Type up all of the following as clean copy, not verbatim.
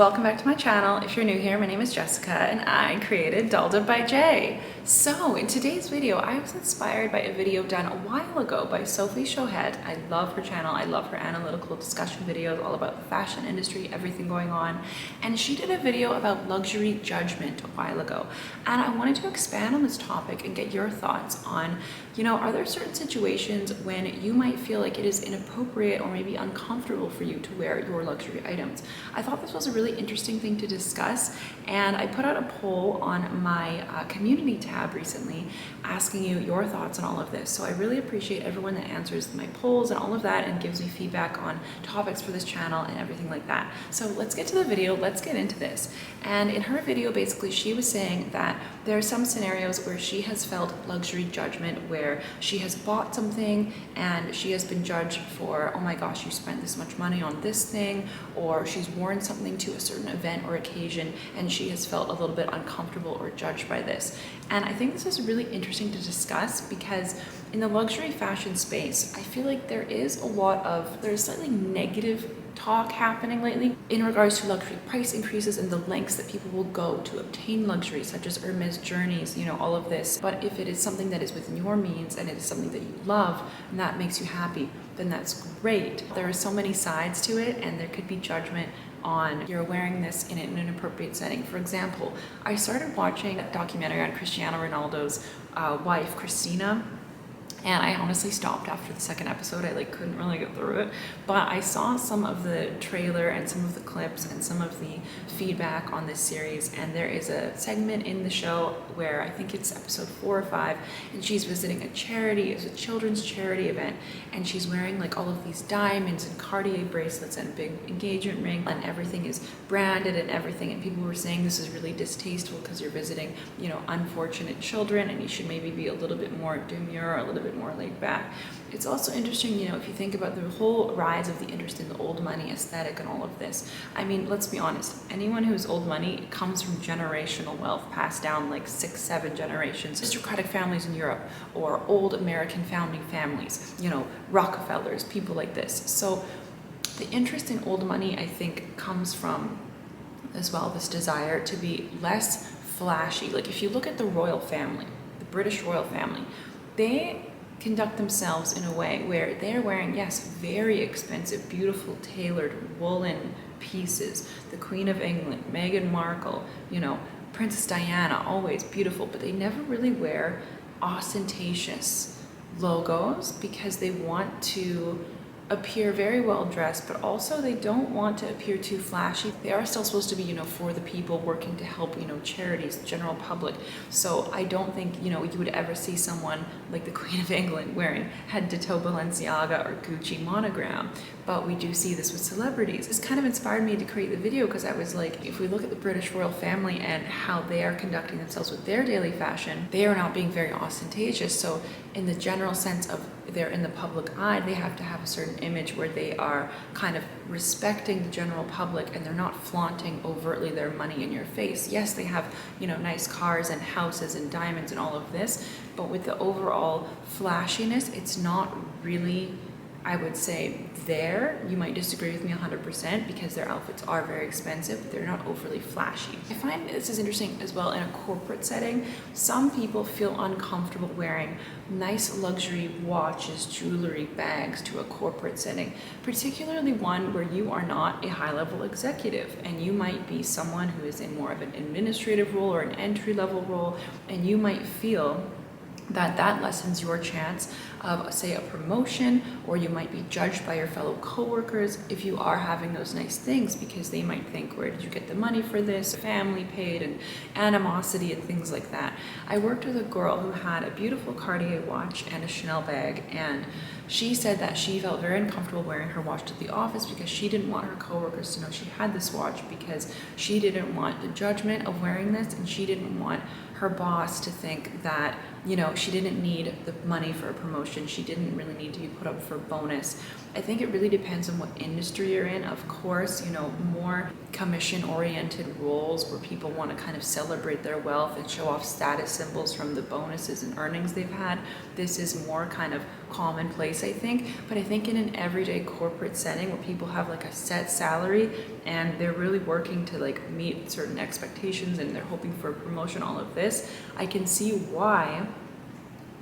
welcome back to my channel. If you're new here, my name is Jessica and I created Dolled by Jay. So in today's video, I was inspired by a video done a while ago by Sophie Shohead. I love her channel. I love her analytical discussion videos all about the fashion industry, everything going on. And she did a video about luxury judgment a while ago. And I wanted to expand on this topic and get your thoughts on, are there certain situations when you might feel like it is inappropriate or maybe uncomfortable for you to wear your luxury items? I thought this was a really interesting thing to discuss, and I put out a poll on my community tab recently asking you your thoughts on all of this. So I really appreciate everyone that answers my polls and all of that and gives me feedback on topics for this channel and everything like that. So let's get to the video, let's get into this. And in her video, basically she was saying that there are some scenarios where she has felt luxury judgment, where she has bought something and she has been judged for, oh my gosh, you spent this much money on this thing, or she's worn something to a certain event or occasion and she has felt a little bit uncomfortable or judged by this. And I think this is really interesting to discuss because in the luxury fashion space, I feel like there's slightly negative talk happening lately in regards to luxury price increases and the lengths that people will go to obtain luxury, such as Hermes journeys, all of this. But if it is something that is within your means and it is something that you love and that makes you happy, then that's great. There are so many sides to it, and there could be judgment on you're wearing this in an inappropriate setting. For example, I started watching a documentary on Cristiano Ronaldo's wife, Christina, and I honestly stopped after the second episode. I couldn't really get through it, but I saw some of the trailer and some of the clips and some of the feedback on this series, and there is a segment in the show where I think it's episode 4 or 5, and she's visiting a charity. It's a children's charity event, and she's wearing all of these diamonds and Cartier bracelets and a big engagement ring, and everything is branded and everything, and people were saying this is really distasteful because you're visiting unfortunate children and you should maybe be a little bit more demure, a little bit more laid back. It's also interesting, if you think about the whole rise of the interest in the old money aesthetic and all of this. I mean, let's be honest, anyone who's old money comes from generational wealth passed down 6, 7 generations. Aristocratic families in Europe or old American founding families, Rockefellers, people like this. So the interest in old money, I think, comes from as well this desire to be less flashy. If you look at the royal family, the British royal family, they conduct themselves in a way where they're wearing, yes, very expensive, beautiful, tailored woolen pieces. The Queen of England, Meghan Markle, Princess Diana, always beautiful, but they never really wear ostentatious logos because they want to appear very well dressed, but also they don't want to appear too flashy. They are still supposed to be, for the people, working to help, charities, the general public. So I don't think, you would ever see someone like the Queen of England wearing head-to-toe Balenciaga or Gucci monogram. But we do see this with celebrities. This kind of inspired me to create the video because I was like, if we look at the British royal family and how they are conducting themselves with their daily fashion, they are not being very ostentatious. So in the general sense of they're in the public eye, they have to have a certain image where they are kind of respecting the general public and they're not flaunting overtly their money in your face. Yes, they have, nice cars and houses and diamonds and all of this, but with the overall flashiness, it's not really, I would say, there. You might disagree with me 100% because their outfits are very expensive, but they're not overly flashy. I find this is interesting as well in a corporate setting. Some people feel uncomfortable wearing nice luxury watches, jewelry, bags to a corporate setting, particularly one where you are not a high-level executive and you might be someone who is in more of an administrative role or an entry-level role, and you might feel that lessens your chance of, say, a promotion, or you might be judged by your fellow coworkers if you are having those nice things because they might think, where did you get the money for this? Family paid, and animosity and things like that. I worked with a girl who had a beautiful Cartier watch and a Chanel bag, and she said that she felt very uncomfortable wearing her watch to the office because she didn't want her coworkers to know she had this watch, because she didn't want the judgment of wearing this, and she didn't want her boss to think that, she didn't need the money for a promotion. She didn't really need to be put up for a bonus. I think it really depends on what industry you're in. Of course, more commission-oriented roles where people want to kind of celebrate their wealth and show off status symbols from the bonuses and earnings they've had. This is more kind of commonplace place, I think, but I think in an everyday corporate setting where people have like a set salary and they're really working to like meet certain expectations and they're hoping for a promotion, all of this, I can see why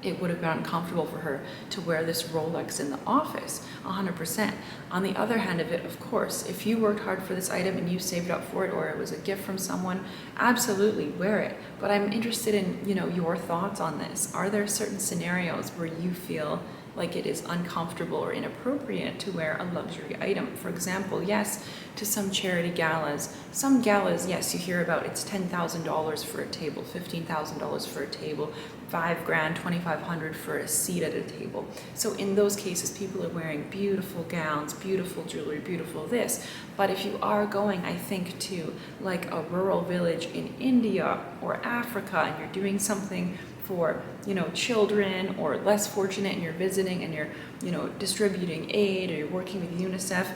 it would have been uncomfortable for her to wear this Rolex in the office, 100%. On the other hand of it, of course, if you worked hard for this item and you saved up for it, or it was a gift from someone, absolutely wear it. But I'm interested in, you know, your thoughts on this. Are there certain scenarios where you feel like it is uncomfortable or inappropriate to wear a luxury item? For example, yes, to some charity galas. Some galas, yes, you hear about it's $10,000 for a table, $15,000 for a table, $5 grand, $2,500 for a seat at a table. So in those cases, people are wearing beautiful gowns, beautiful jewelry, beautiful this. But if you are going, I think, to like a rural village in India or Africa, and you're doing something for, you know, children or less fortunate, and you're visiting and you're, you know, distributing aid, or you're working with UNICEF,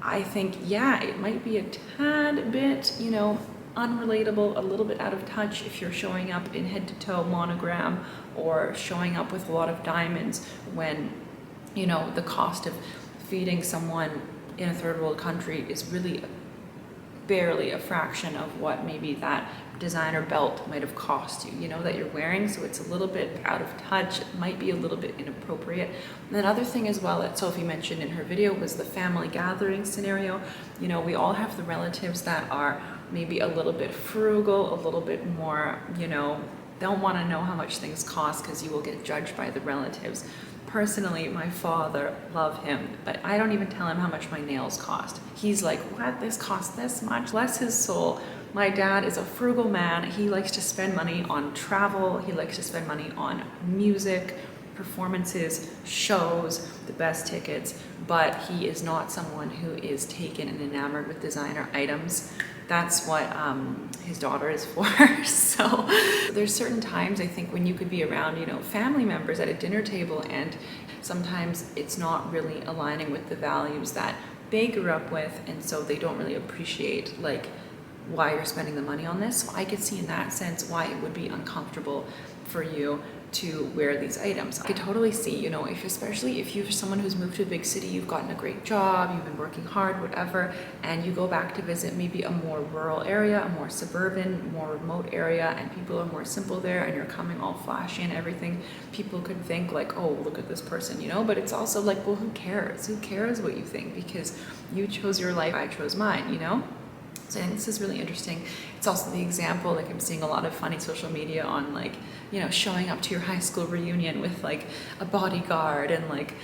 I think, yeah, it might be a tad bit, you know, unrelatable, a little bit out of touch if you're showing up in head-to-toe monogram or showing up with a lot of diamonds when, you know, the cost of feeding someone in a third world country is really barely a fraction of what maybe that designer belt might have cost you, you know, that you're wearing. So it's a little bit out of touch, it might be a little bit inappropriate. And another thing as well that Sophie mentioned in her video was the family gathering scenario. You know, we all have the relatives that are maybe a little bit frugal, a little bit more, you know, don't want to know how much things cost because you will get judged by the relatives. Personally, my father, love him, but I don't even tell him how much my nails cost. He's like, what, this costs this much? Bless his soul. My dad is a frugal man. He likes to spend money on travel. He likes to spend money on music, performances, shows, the best tickets, but he is not someone who is taken and enamored with designer items. That's what his daughter is for. So there's certain times I think when you could be around, you know, family members at a dinner table, and sometimes it's not really aligning with the values that they grew up with, and so they don't really appreciate like why you're spending the money on this. So I could see in that sense why it would be uncomfortable for you to wear these items. I could totally see, you know, especially if you're someone who's moved to a big city, you've gotten a great job, you've been working hard, whatever, and you go back to visit maybe a more rural area, a more suburban, more remote area, and people are more simple there, and you're coming all flashy and everything, people could think like, oh, look at this person, you know, but it's also like, well, who cares? Who cares what you think? Because you chose your life, I chose mine, you know? So I think this is really interesting. It's also the example, like I'm seeing a lot of funny social media on like, you know, showing up to your high school reunion with like a bodyguard and like,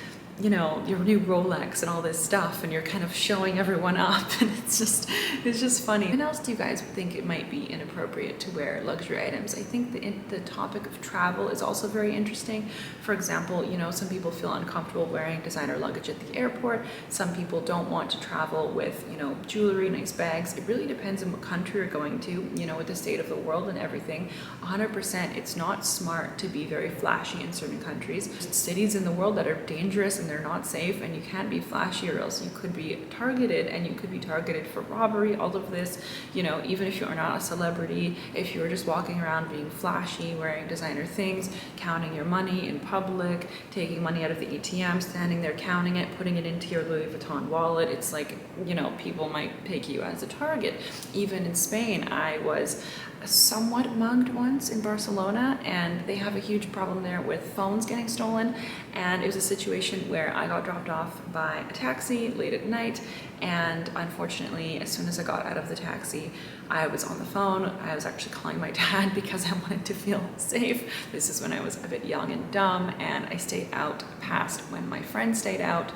you know, your new Rolex and all this stuff, and you're kind of showing everyone up, and it's just funny. What else do you guys think it might be inappropriate to wear luxury items? I think the topic of travel is also very interesting. For example, you know, some people feel uncomfortable wearing designer luggage at the airport. Some people don't want to travel with, you know, jewelry, nice bags. It really depends on what country you're going to, you know, with the state of the world and everything. 100%, it's not smart to be very flashy in certain countries. There's cities in the world that are dangerous and they're not safe, and you can't be flashy or else you could be targeted, and you could be targeted for robbery, all of this, you know, even if you are not a celebrity, if you're just walking around being flashy, wearing designer things, counting your money in public, taking money out of the ATM, standing there counting it, putting it into your Louis Vuitton wallet, it's like, you know, people might take you as a target. Even in Spain, I was somewhat mugged once in Barcelona, and they have a huge problem there with phones getting stolen, and it was a situation where I got dropped off by a taxi late at night, and unfortunately as soon as I got out of the taxi I was on the phone. I was actually calling my dad because I wanted to feel safe. This is when I was a bit young and dumb, and I stayed out past when my friend stayed out.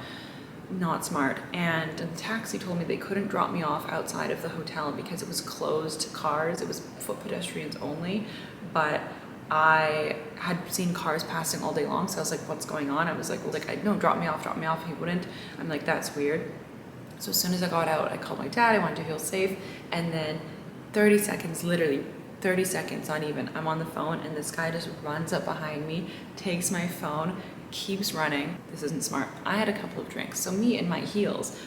Not smart. And the taxi told me they couldn't drop me off outside of the hotel because it was closed cars, it was foot pedestrians only, but I had seen cars passing all day long, so I was like, what's going on? I was like, no, drop me off. He wouldn't. I'm like, that's weird. So as soon as I got out, I called my dad. I wanted to feel safe, and then 30 seconds, literally 30 seconds, not even, I'm on the phone, and this guy just runs up behind me, takes my phone, keeps running. This isn't smart. I had a couple of drinks, so me in my heels,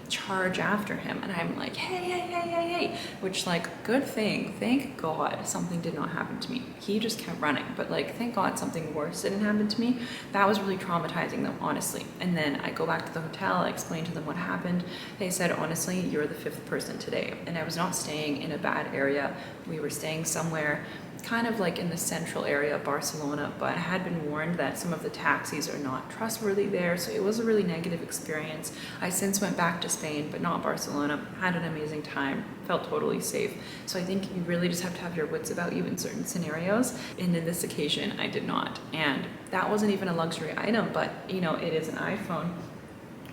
charge after him, and I'm like, hey, which, like, good thing, thank God something did not happen to me. He just kept running, but like, thank God something worse didn't happen to me. That was really traumatizing them, honestly. And then I go back to the hotel, I explained to them what happened. They said, honestly, you're the 5th person today. And I was not staying in a bad area. We were staying somewhere kind of like in the central area of Barcelona, but I had been warned that some of the taxis are not trustworthy there, so it was a really negative experience. I since went back to Spain, but not Barcelona, had an amazing time, felt totally safe. So I think you really just have to have your wits about you in certain scenarios, and in this occasion, I did not. And that wasn't even a luxury item, but you know, it is an iPhone.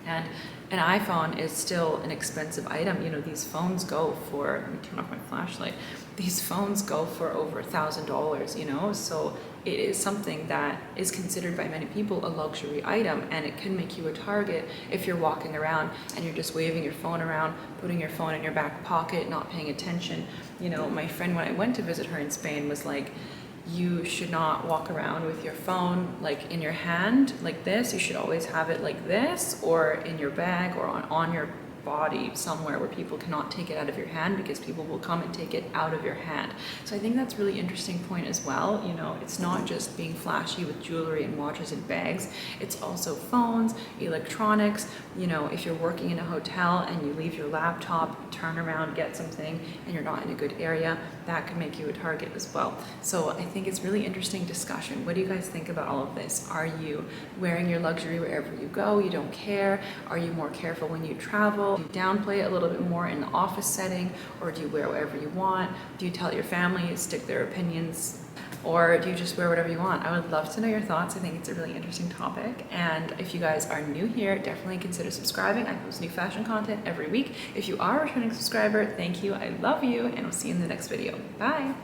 And an iPhone is still an expensive item. You know, these phones go for, let me turn off my flashlight. These phones go for over $1,000, you know? So it is something that is considered by many people a luxury item, and it can make you a target if you're walking around and you're just waving your phone around, putting your phone in your back pocket, not paying attention. You know, my friend, when I went to visit her in Spain, was like, you should not walk around with your phone like in your hand like this. You should always have it like this, or in your bag, or on your body somewhere where people cannot take it out of your hand, because people will come and take it out of your hand. So I think that's a really interesting point as well. You know, it's not just being flashy with jewelry and watches and bags, it's also phones, electronics. You know, if you're working in a hotel and you leave your laptop, turn around, get something, and you're not in a good area, that could make you a target as well. So I think it's really interesting discussion. What do you guys think about all of this? Are you wearing your luxury wherever you go? You don't care? Are you more careful when you travel? Do you downplay it a little bit more in the office setting, or do you wear whatever you want? Do you tell your family, stick their opinions, or do you just wear whatever you want? I would love to know your thoughts. I think it's a really interesting topic. And if you guys are new here, definitely consider subscribing. I post new fashion content every week. If you are a returning subscriber, thank you. I love you, and I'll see you in the next video. Bye.